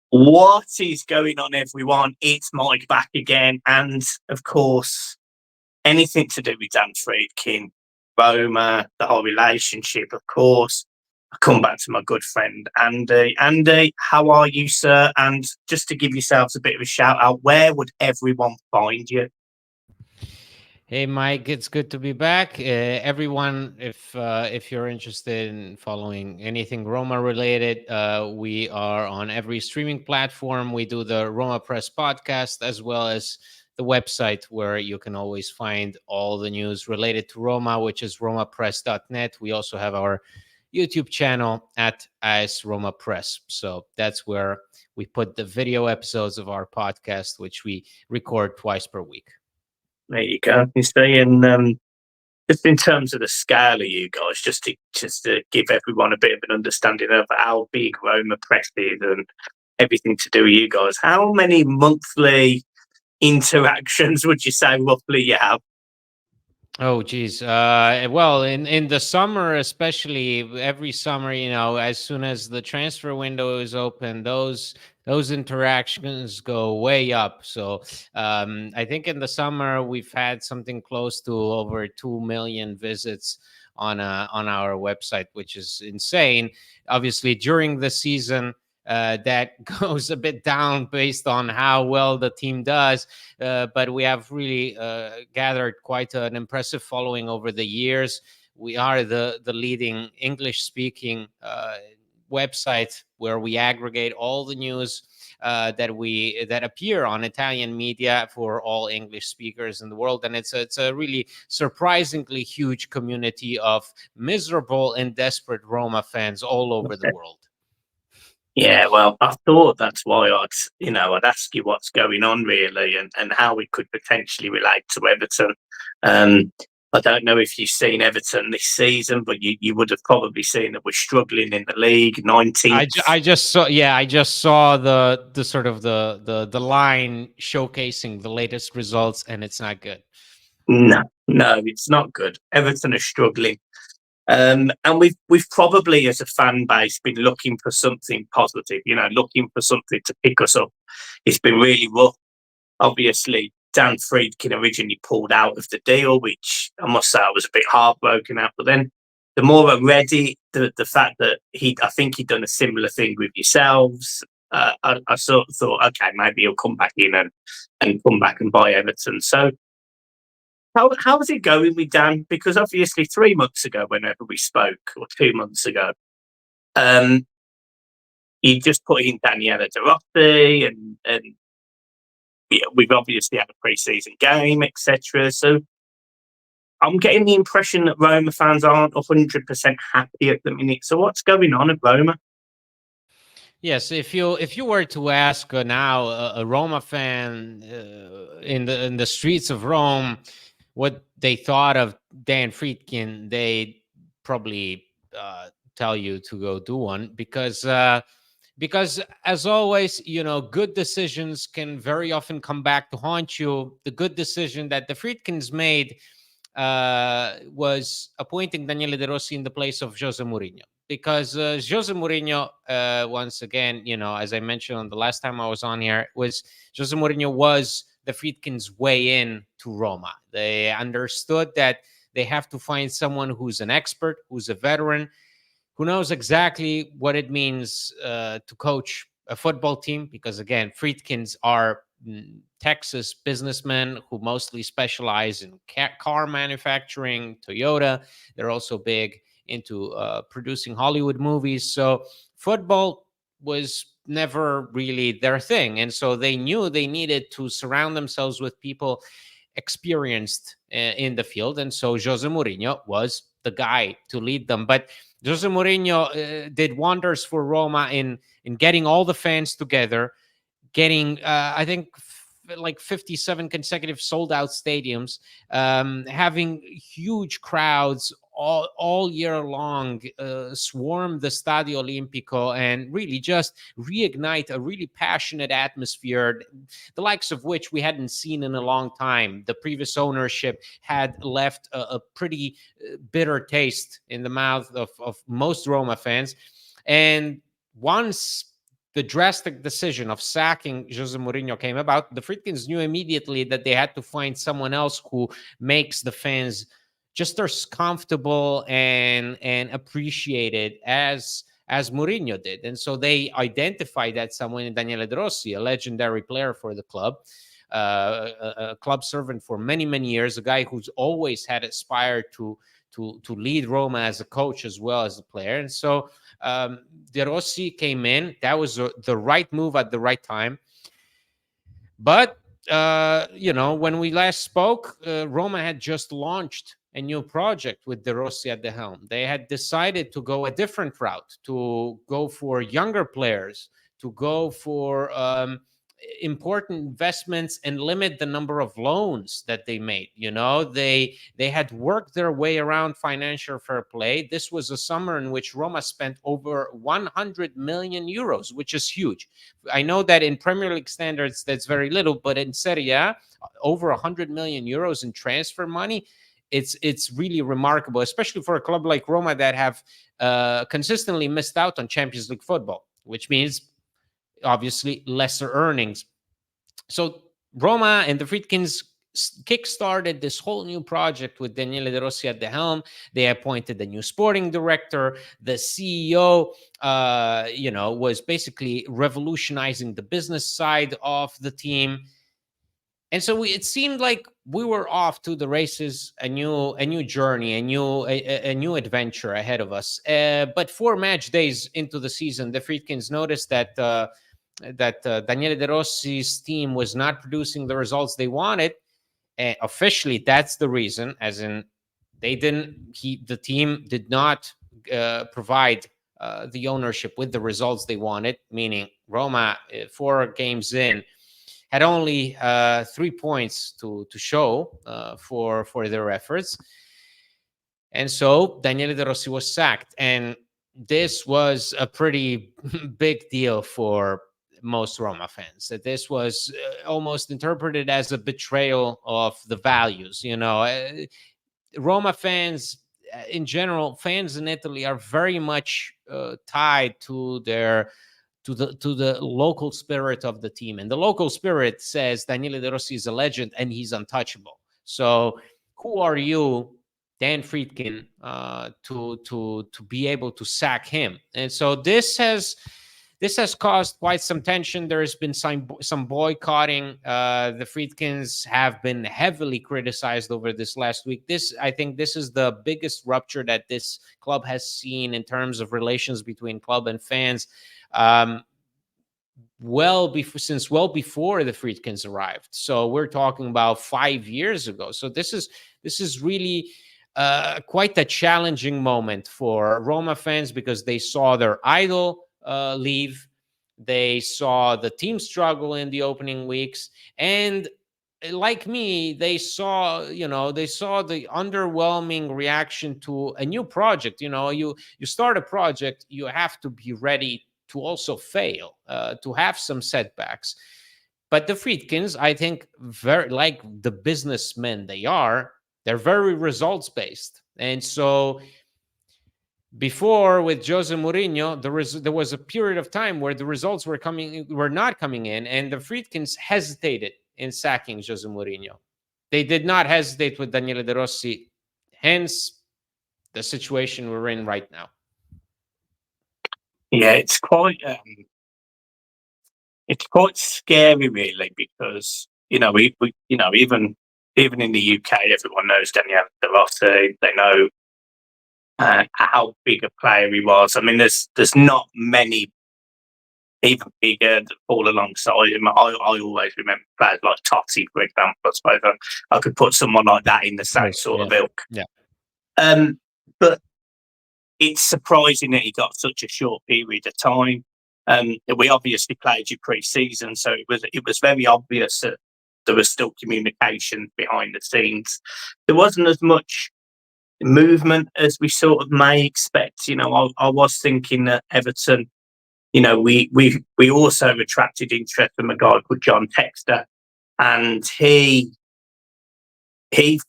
What is going on, everyone? It's Mike back again, and of course, anything to do with Dan Friedkin, Roma, the whole relationship, of course. I come back to my good friend Andy. Andy, how are you, sir? And just to give yourselves a bit of a shout out, where would everyone find you? Hey Mike, it's good to be back. Everyone, if you're interested in following anything Roma related, we are on every streaming platform. We do the Roma Press podcast as well as the website where you can always find all the news related to Roma, which is romapress.net. We also have our YouTube channel at AS Roma Press. So that's where we put the video episodes of our podcast, which we record twice per week. There you go. You see, and just in terms of the scale of you guys, just to give everyone a bit of an understanding of how big Roma Press is and everything to do with you guys, how many monthly interactions would you say roughly you have? Oh, geez. Well, in the summer, especially every summer, as soon as the transfer window is open, those interactions go way up. So I think in the summer we've had something close to over 2 million visits on our website, which is insane. Obviously, during the season. That goes a bit down based on how well the team does, but we have really gathered quite an impressive following over the years. We are the leading English speaking website where we aggregate all the news that appear on Italian media for all English speakers in the world, and it's a really surprisingly huge community of miserable and desperate Roma fans all over the world. Yeah, well, I thought that's why I'd ask you what's going on really, and how we could potentially relate to Everton. I don't know if you've seen Everton this season, but you would have probably seen that we're struggling in the league, 19th. I just saw, yeah, I just saw the sort of the line showcasing the latest results, and it's not good. No, no, it's not good. Everton are struggling. And we've probably, as a fan base, been looking for something positive, looking for something to pick us up. It's been really rough. Obviously, Dan Friedkin originally pulled out of the deal, which I must say I was a bit heartbroken at. But then the more I read it, the fact that I think he'd done a similar thing with yourselves, I sort of thought, okay, maybe he'll come back in and come back and buy Everton. So how's it going with Dan? Because obviously 3 months ago, whenever we spoke, or 2 months ago, um, you just put in Daniele De Rossi, and we've obviously had a pre-season game, etc. So I'm getting the impression that Roma fans aren't 100% happy at the minute. So what's going on at Roma? Yes, if you were to ask now a Roma fan in the streets of Rome what they thought of Dan Friedkin, they probably tell you to go do one because as always, good decisions can very often come back to haunt you. The good decision that the Friedkins made was appointing Daniele De Rossi in the place of Jose Mourinho. Because Jose Mourinho, once again, as I mentioned on the last time I was on here, was Jose Mourinho was the Friedkins' way in to Roma. They understood that they have to find someone who's an expert, who's a veteran, who knows exactly what it means to coach a football team. Because again, Friedkins are Texas businessmen who mostly specialize in car manufacturing, Toyota. They're also big into producing Hollywood movies. So football was never really their thing. And so they knew they needed to surround themselves with people experienced in the field. And so Jose Mourinho was the guy to lead them. But Jose Mourinho did wonders for Roma in getting all the fans together, getting I think like 57 consecutive sold out stadiums, having huge crowds all year long, swarm the Stadio Olimpico, and really just reignite a really passionate atmosphere, the likes of which we hadn't seen in a long time. The previous ownership had left a pretty bitter taste in the mouth of most Roma fans. And once the drastic decision of sacking Jose Mourinho came about, the Friedkins knew immediately that they had to find someone else who makes the fans just as comfortable and appreciated as Mourinho did. And so they identified that someone in Daniele De Rossi, a legendary player for the club, a club servant for many, many years, a guy who's always had aspired to lead Roma as a coach as well as a player. And so De Rossi came in. That was the right move at the right time. But when we last spoke, Roma had just launched a new project with De Rossi at the helm. They had decided to go a different route, to go for younger players, to go for important investments and limit the number of loans that they made. They had worked their way around financial fair play. This was a summer in which Roma spent over 100 million euros, which is huge. I know that in Premier League standards that's very little, but in Serie A, over 100 million euros in transfer money, it's really remarkable, especially for a club like Roma that have consistently missed out on Champions League football, which means obviously lesser earnings. So Roma and the Friedkins kick-started this whole new project with Daniele De Rossi at the helm. They appointed a new sporting director. The CEO, was basically revolutionizing the business side of the team. And so it seemed like we were off to the races, a new journey, a new adventure ahead of us. But 4 match days into the season, the Friedkins noticed that Daniele De Rossi's team was not producing the results they wanted. Officially, that's the reason, as in the team did not provide the ownership with the results they wanted, meaning Roma, 4 games in, had only 3 points to show for their efforts. And so Daniele De Rossi was sacked. And this was a pretty big deal for most Roma fans. That this was almost interpreted as a betrayal of the values. Roma fans in general, fans in Italy are very much tied to the local spirit of the team. And the local spirit says Daniele De Rossi is a legend and he's untouchable. So who are you, Dan Friedkin, to be able to sack him? And so this has caused quite some tension. There has been some boycotting. The Friedkins have been heavily criticized over this last week. I think this is the biggest rupture that this club has seen in terms of relations between club and fans. Since well before the Friedkins arrived. So we're talking about 5 years ago. So this is really quite a challenging moment for Roma fans, because they saw their idol leave. They saw the team struggle in the opening weeks, and like me, they saw the underwhelming reaction to a new project. You start a project, you have to be ready to also fail, to have some setbacks. But the Friedkins, I think, very like the businessmen they're very results based. And so before, with Jose Mourinho, there was a period of time where the results were not coming in, and the Friedkins hesitated in sacking Jose Mourinho. They did not hesitate with Daniele De Rossi. Hence, the situation we're in right now. Yeah, it's quite scary, really, because we even in the UK, everyone knows Daniele De Rossi. They know how big a player he was. I mean, there's not many even bigger that fall alongside him. I always remember players like Totti, for example. I suppose I could put someone like that in the same sort of ilk. Yeah. But it's surprising that he got such a short period of time. We obviously played you pre-season, so it was very obvious that there was still communication behind the scenes. There wasn't as much movement as we sort of may expect. I was thinking that Everton, we also attracted interest from a guy called John Textor, and he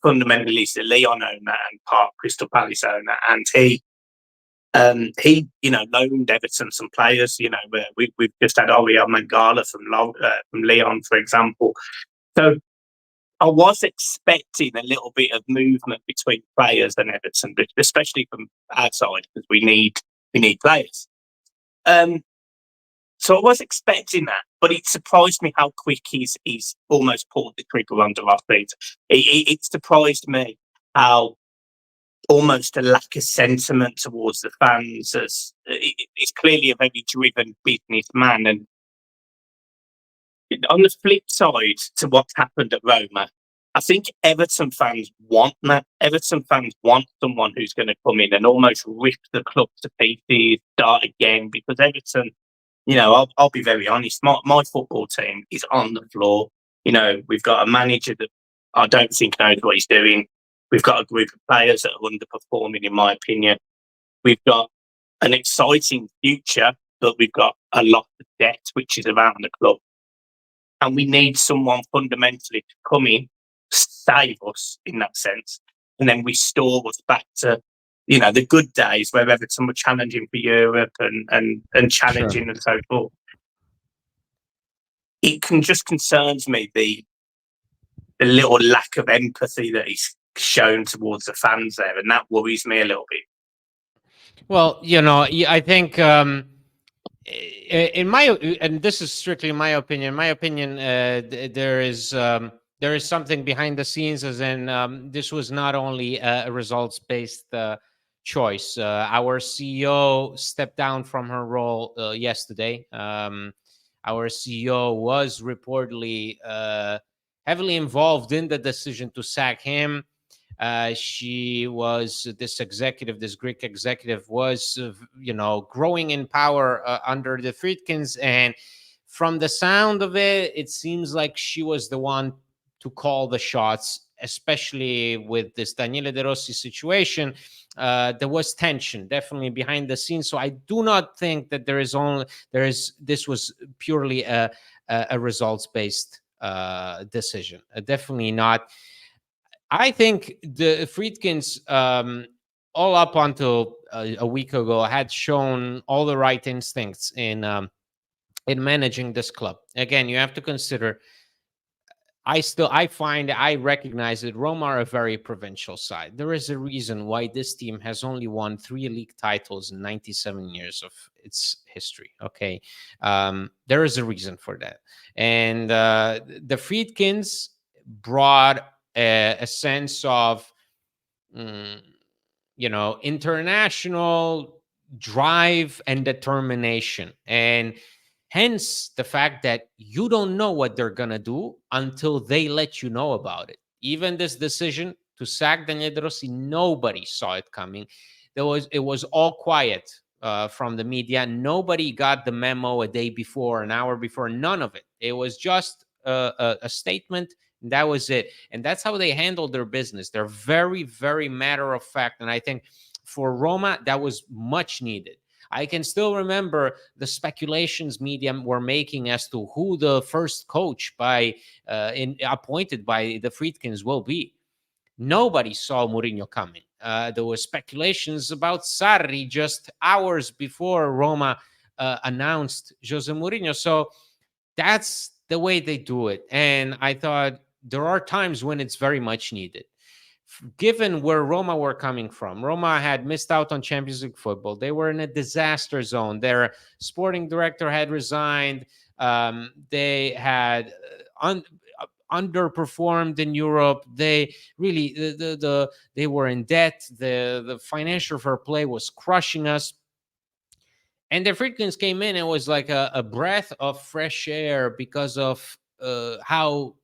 fundamentally is the Lyon owner and part Crystal Palace owner, and he He, loaned Everton some players. We've just had Oriol Mangala from Lyon, for example. So I was expecting a little bit of movement between players and Everton, especially from outside, because we need players. So I was expecting that, but it surprised me how quick he's almost pulled the trigger under our feet. It surprised me how almost a lack of sentiment towards the fans. As he's clearly a very driven businessman, and on the flip side to what's happened at Roma, I think Everton fans want that. Everton fans want someone who's going to come in and almost rip the club to pieces, start again, because Everton, I'll be very honest, my football team is on the floor. We've got a manager that I don't think knows what he's doing. We've got a group of players that are underperforming, in my opinion. We've got an exciting future, but we've got a lot of debt, which is around the club. And we need someone fundamentally to come in, save us in that sense, and then restore us back to, the good days where Everton were challenging for Europe and challenging and so forth. It just concerns me the little lack of empathy that he's shown towards the fans there, and that worries me a little bit. Well, I think in my, and this is strictly my opinion. There is something behind the scenes, as in this was not only a results-based choice. Our CEO stepped down from her role yesterday. Our CEO was reportedly heavily involved in the decision to sack him. This Greek executive was, growing in power under the Friedkins. And from the sound of it, it seems like she was the one to call the shots, especially with this Daniele De Rossi situation. There was tension definitely behind the scenes. So I do not think that this was purely a results-based decision. Definitely not. I think the Friedkins, all up until a week ago, had shown all the right instincts in managing this club. Again, you have to consider. I recognize that Roma are a very provincial side. There is a reason why this team has only won 3 league titles in 97 years of its history. Okay, there is a reason for that, and the Friedkins brought a sense of international drive and determination, and hence the fact that you don't know what they're gonna do until they let you know about it. Even this decision to sack Daniele De Rossi, nobody saw it coming. It was all quiet from the media. Nobody got the memo a day before, an hour before. None of it. It was just a statement. And that was it. And that's how they handled their business. They're very, very matter of fact. And I think for Roma, that was much needed. I can still remember the speculations media were making as to who the first coach appointed by the Friedkins will be. Nobody saw Mourinho coming. There were speculations about Sarri just hours before Roma announced Jose Mourinho. So that's the way they do it. And I thought there are times when it's very much needed. Given where Roma were coming from, Roma had missed out on Champions League football. They were in a disaster zone. Their sporting director had resigned. They had underperformed in Europe. They really they were in debt. The financial fair play was crushing us. And the Friedkins came in and was like a breath of fresh air because of how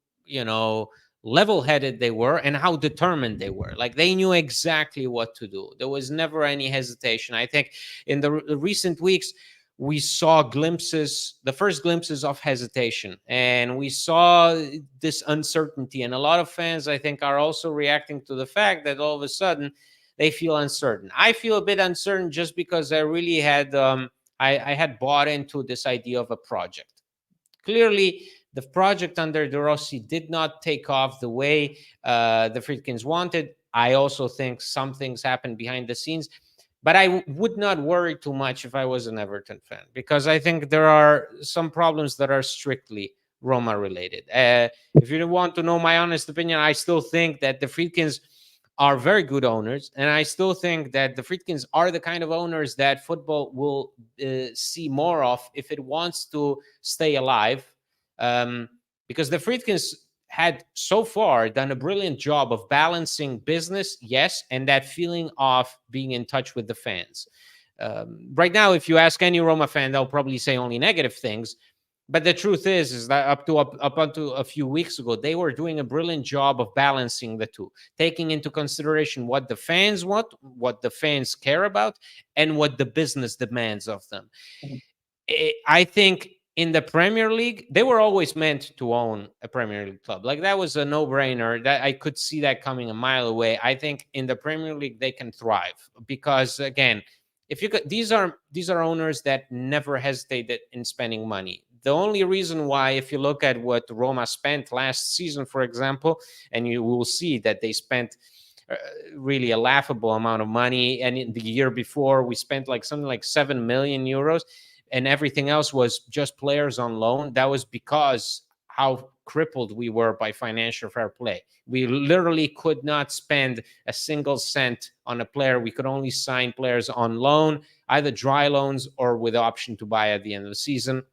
level-headed they were and how determined they were. Like they knew exactly what to do. There was never any hesitation. I think in the recent weeks we saw the first glimpses of hesitation, and we saw this uncertainty. And a lot of fans, I think, are also reacting to the fact that all of a sudden they feel uncertain. I feel a bit uncertain just because I really had I had bought into this idea of a project. Clearly, the project under De Rossi did not take off the way the Friedkins wanted. I also think some things happened behind the scenes. But I would not worry too much if I was an Everton fan, because I think there are some problems that are strictly Roma related. If you want to know my honest opinion, I still think that the Friedkins are very good owners, and I still think that the Friedkins are the kind of owners that football will see more of if it wants to stay alive. Um, because the Friedkins had so far done a brilliant job of balancing business, yes, and that feeling of being in touch with the fans. Right now, if you ask any Roma fan, they'll probably say only negative things. But the truth is that up until a few weeks ago, they were doing a brilliant job of balancing the two, taking into consideration what the fans want, what the fans care about, and what the business demands of them. I think in the Premier League, they were always meant to own a Premier League club. Like, that was a no-brainer. That I could see that coming a mile away. I think in the Premier League they can thrive because, again, if you could, these are owners that never hesitated in spending money. The only reason why, if you look at what Roma spent last season, for example, and you will see that they spent really a laughable amount of money, and in the year before we spent like something like 7 million euros, and everything else was just players on loan. That was because how crippled we were by financial fair play. We literally could not spend a single cent on a player. We could only sign players on loan, either dry loans or with the option to buy at the end of the season.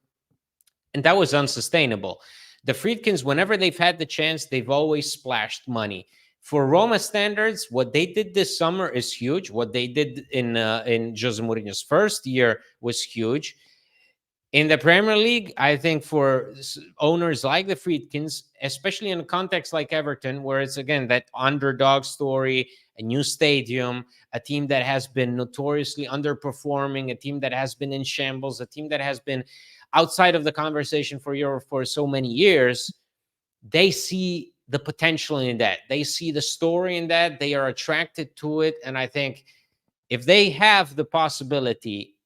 And that was unsustainable. The Friedkins, whenever they've had the chance, they've always splashed money. For Roma standards, what they did this summer is huge. What they did in Jose Mourinho's first year was huge. In the Premier League, I think for owners like the Friedkins, especially in a context like Everton, where it's, again, that underdog story, a new stadium, a team that has been notoriously underperforming, a team that has been in shambles, a team that has been outside of the conversation for Europe for so many years, they see the potential in that. They see the story in that. They are attracted to it. And I think if they have the possibility,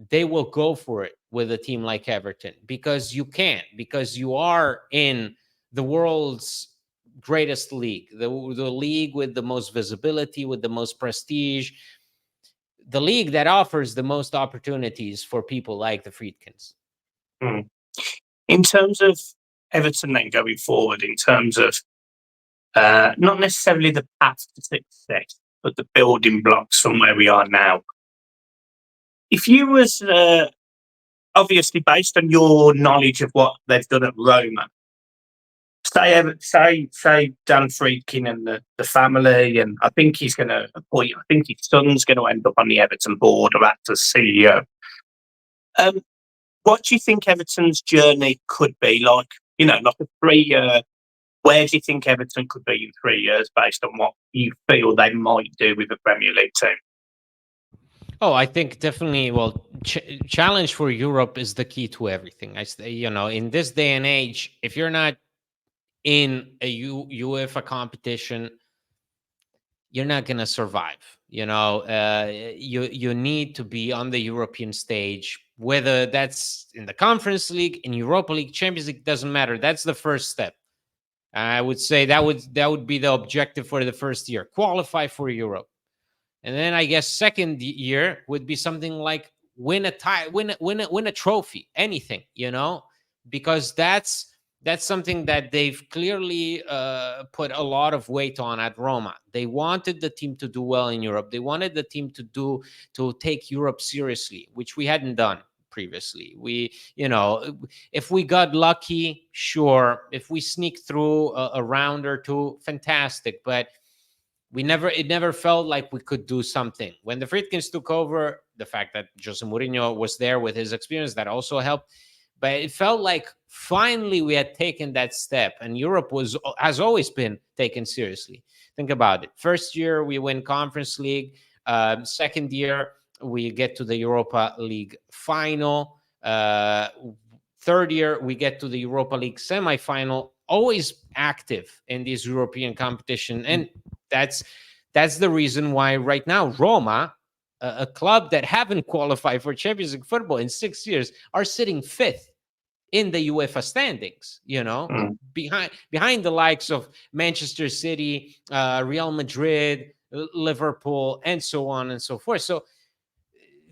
they will go for it with a team like Everton, because you can, because you are in the world's greatest league, the league with the most visibility, with the most prestige, the league that offers the most opportunities for people like the Friedkins. In terms of Everton then going forward, in terms of not necessarily the path to success, but the building blocks from where we are now. If you was obviously, based on your knowledge of what they've done at Roma, say Dan Friedkin and the family, and I think he's going to appoint. I think his son's going to end up on the Everton board or act as CEO. What do you think Everton's journey could be like? You know, like a 3-year. Where do you think Everton could be in 3 years, based on what you feel they might do with the Premier League team? Oh, I think definitely. Well, challenge for Europe is the key to everything. In this day and age, if you're not in a UEFA competition, you're not going to survive. You need to be on the European stage, whether that's in the Conference League, in Europa League, Champions League, doesn't matter. That's the first step. I would say that would be the objective for the first year: qualify for Europe. And then I guess second year would be something like win a trophy, anything, because that's something that they've clearly put a lot of weight on at Roma. They wanted the team to do well in Europe. They wanted the team to take Europe seriously, which we hadn't done previously. If we got lucky, sure. If we sneak through a round or two, fantastic. But it never felt like we could do something. When the Friedkins took over, the fact that Jose Mourinho was there with his experience, that also helped. But it felt like finally we had taken that step, and Europe has always been taken seriously. Think about it. First year, we win Conference League. Second year, we get to the Europa League final. Third year, we get to the Europa League semifinal. Always active in this European competition. And that's the reason why right now Roma, a club that haven't qualified for Champions League football in 6 years, are sitting fifth in the UEFA standings, behind the likes of Manchester City, Real Madrid, Liverpool, and so on and so forth. So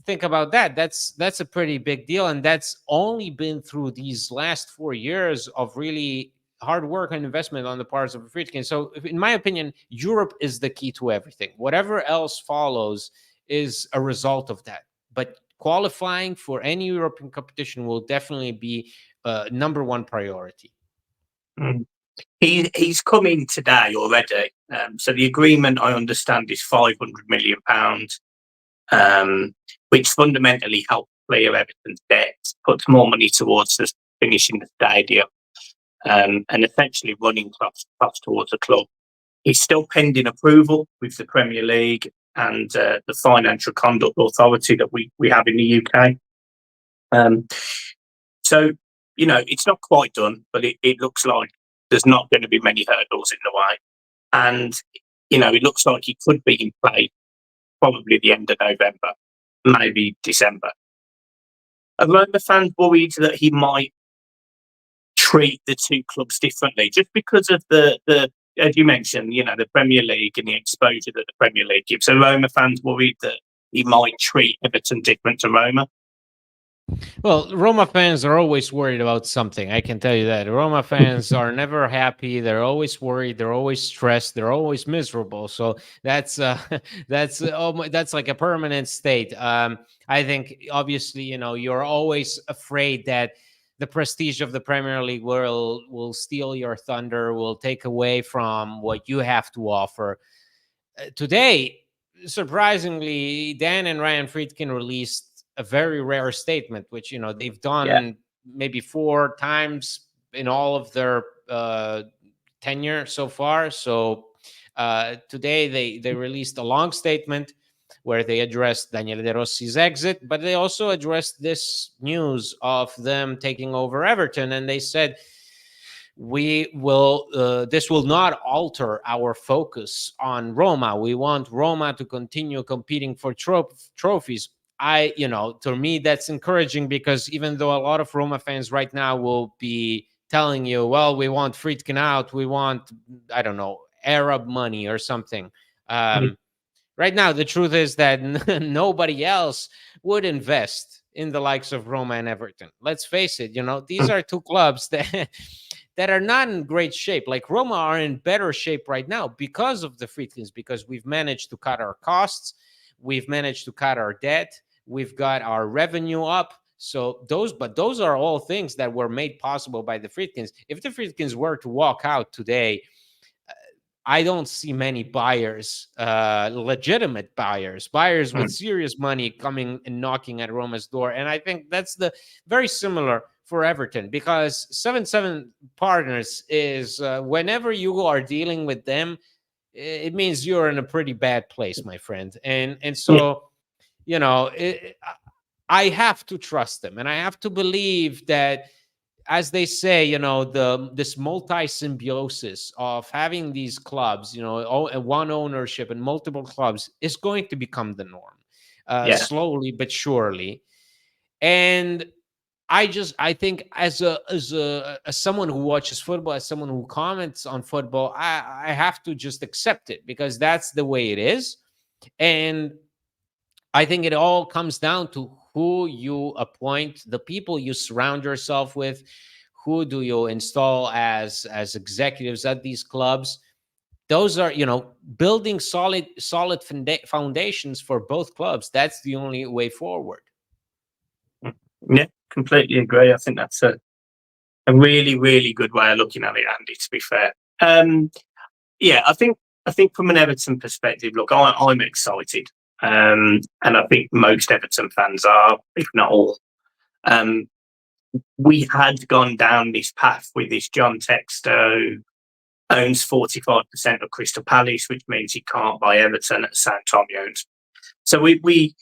think about that. That's a pretty big deal, and that's only been through these last 4 years of really hard work and investment on the parts of Friedkin. So, in my opinion, Europe is the key to everything. Whatever else follows is a result of that. But qualifying for any European competition will definitely be number one priority. Mm. He's come in today already. So the agreement, I understand, is £500 million, which fundamentally helps clear Everton's debt, puts more money towards the finishing the stadium, and essentially running costs towards the club. He's still pending approval with the Premier League and the Financial Conduct Authority that we have in the UK. So, it's not quite done, but it looks like there's not going to be many hurdles in the way. And, it looks like he could be in play probably the end of November, maybe December. Are Roma fans worried that he might treat the two clubs differently just because of the as you mentioned, the Premier League and the exposure that the Premier League gives? So Roma fans worried that he might treat Everton different to Roma? Well, Roma fans are always worried about something. I can tell you that. Roma fans are never happy. They're always worried. They're always stressed. They're always miserable. So that's that's like a permanent state. I think obviously, you're always afraid that the prestige of the Premier League will steal your thunder, will take away from what you have to offer. Today, surprisingly, Dan and Ryan Friedkin released a very rare statement, which they've Yeah. done maybe 4 times in all of their tenure so far. So today they released a long statement where they addressed Daniele De Rossi's exit, but they also addressed this news of them taking over Everton, and they said, this will not alter our focus on Roma. We want Roma to continue competing for trophies. To me, that's encouraging, because even though a lot of Roma fans right now will be telling you, well, we want Friedkin out, we want, I don't know, Arab money or something. Right now, the truth is that nobody else would invest in the likes of Roma and Everton. Let's face it, these are two clubs that that are not in great shape. Like Roma are in better shape right now because of the Friedkins, because we've managed to cut our costs, we've managed to cut our debt, we've got our revenue up. So those are all things that were made possible by the Friedkins. If the Friedkins were to walk out today, I don't see many buyers, legitimate buyers with serious money coming and knocking at Roma's door. And I think that's very similar for Everton, because 7-7 Partners is whenever you are dealing with them, it means you're in a pretty bad place, my friend. And so, I have to trust them, and I have to believe that, as they say, this multi-symbiosis of having these clubs, one ownership and multiple clubs, is going to become the norm, Yeah. slowly but surely. And I think, as someone who watches football, as someone who comments on football, I have to just accept it, because that's the way it is. And I think it all comes down to who you appoint, the people you surround yourself with, who do you install as executives at these clubs. Those are, building solid foundations for both clubs. That's the only way forward. Yeah, completely agree. I think that's a really, really good way of looking at it, Andy, to be fair. Yeah, I think from an Everton perspective, look, I'm excited. And I think most Everton fans are, if not all. We had gone down this path with this John Textor, who owns 45% of Crystal Palace, which means he can't buy Everton at the same time he owns. So we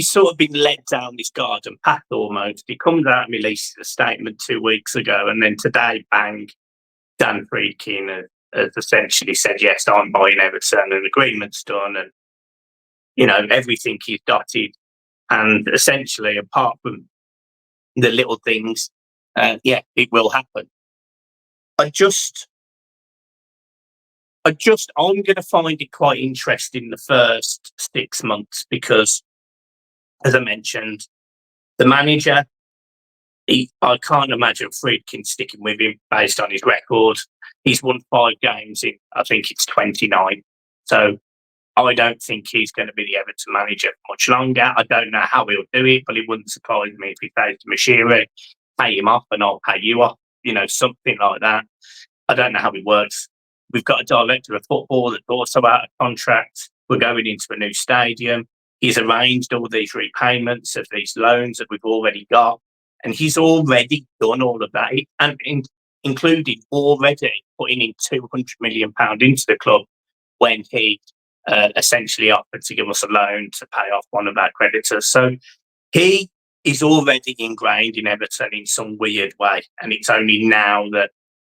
sort of been led down this garden path almost. He comes out and releases a statement 2 weeks ago, and then today, bang, Dan Friedkin has essentially said, yes, I'm buying Everton, and agreement's done, and everything is dotted. And essentially, apart from the little things, it will happen. I'm going to find it quite interesting the first 6 months, because as I mentioned, the manager, I can't imagine Friedkin sticking with him based on his record. He's won 5 games in, I think it's 29. So I don't think he's going to be the Everton manager for much longer. I don't know how he'll do it, but it wouldn't surprise me if he says to Mashiri, pay him off and I'll pay you off, something like that. I don't know how it works. We've got a director of football that's also out of contract. We're going into a new stadium. He's arranged all these repayments of these loans that we've already got. And he's already done all of that, and including already putting in £200 million into the club when he essentially offered to give us a loan to pay off one of our creditors. So he is already ingrained in Everton in some weird way, and it's only now that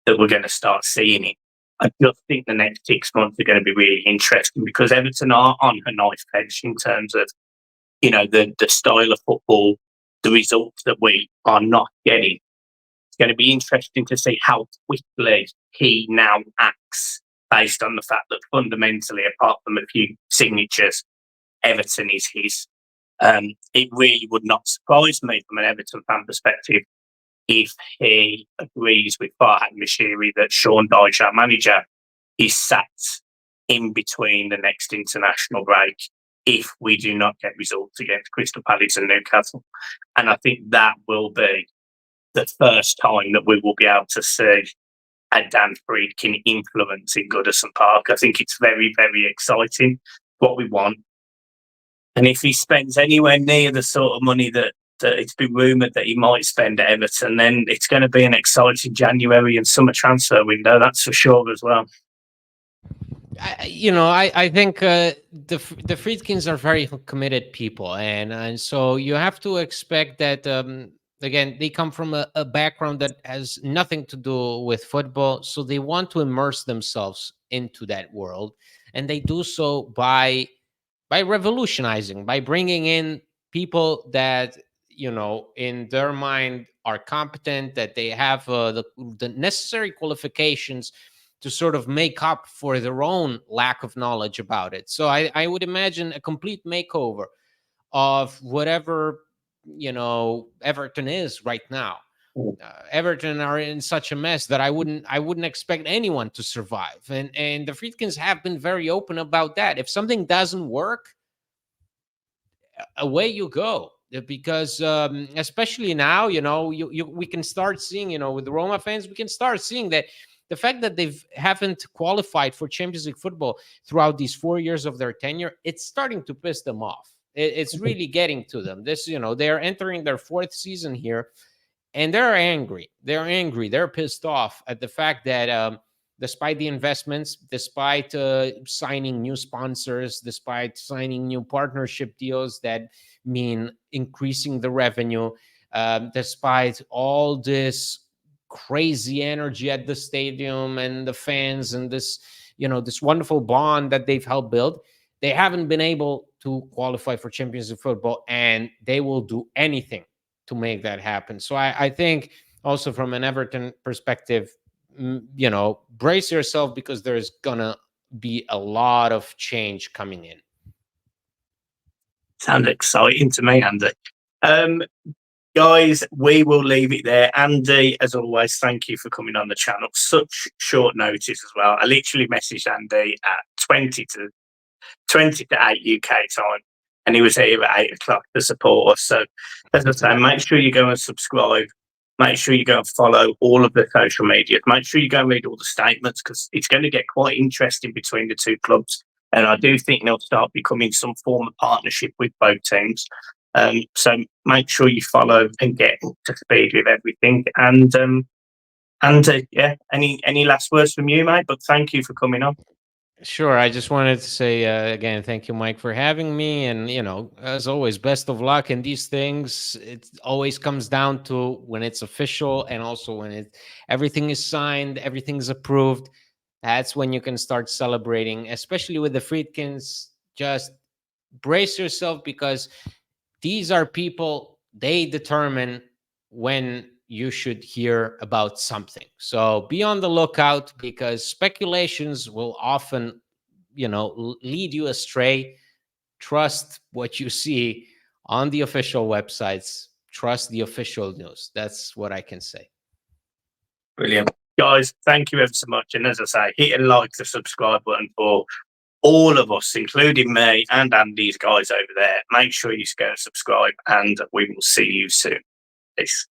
we're going to start seeing it. I just think the next 6 months are going to be really interesting because Everton are on a knife edge in terms of, the style of football, the results that we are not getting. It's going to be interesting to see how quickly he now acts based on the fact that fundamentally, apart from a few signatures, Everton is his. It really would not surprise me from an Everton fan perspective if he agrees with Farhad Mashiri that Sean Dyche, our manager, is sat in between the next international break if we do not get results against Crystal Palace and Newcastle. And I think that will be the first time that we will be able to see a Dan Friedkin influencing Goodison Park. I think it's very, very exciting, what we want. And if he spends anywhere near the sort of money that it's been rumoured that he might spend at Everton, then it's going to be an exciting January and summer transfer window, that's for sure as well. I think the Friedkins are very committed people, and so you have to expect that. Again, they come from a background that has nothing to do with football, so they want to immerse themselves into that world, and they do so by revolutionizing, by bringing in people that in their mind are competent, that they have the necessary qualifications to sort of make up for their own lack of knowledge about it. So I would imagine a complete makeover of whatever Everton is right now. Everton are in such a mess that I wouldn't expect anyone to survive, and the Friedkins have been very open about that. If something doesn't work, away you go, because especially now, we can start seeing, with the Roma fans, we can start seeing that the fact that they haven't qualified for Champions League football throughout these 4 years of their tenure, it's starting to piss them off. It's really getting to them. They're entering their 4th season here, and they're angry. They're pissed off at the fact that despite the investments, despite signing new sponsors, despite signing new partnership deals that mean increasing the revenue, despite all this crazy energy at the stadium and the fans and this wonderful bond that they've helped build, they haven't been able to qualify for Champions League football, and they will do anything to make that happen. So I think also from an Everton perspective, brace yourself, because there's gonna be a lot of change coming in. Sounds exciting to me, Andy. Guys, we will leave it there. Andy, as always, thank you for coming on the channel. Such short notice as well. I literally messaged Andy at 20 to 8 UK time, and he was here at 8 o'clock to support us. So, as I say, make sure you go and subscribe. Make sure you go and follow all of the social media. Make sure you go and read all the statements, because it's going to get quite interesting between the two clubs. And I do think they'll start becoming some form of partnership with both teams. So make sure you follow and get up to speed with everything. And yeah, any last words from you, mate? But thank you for coming on. Sure. I just wanted to say again, thank you, Mike, for having me. And, as always, best of luck in these things. It always comes down to when it's official, and also when everything is signed, everything's approved. That's when you can start celebrating, especially with the Friedkins. Just brace yourself, because these are people, they determine when you should hear about something. So be on the lookout, because speculations will often, lead you astray. Trust what you see on the official websites. Trust the official news. That's what I can say. Brilliant. Guys, thank you ever so much. And as I say, hit and like the subscribe button for all of us, including me and Andy's guys over there. Make sure you go and subscribe, and we will see you soon. Peace.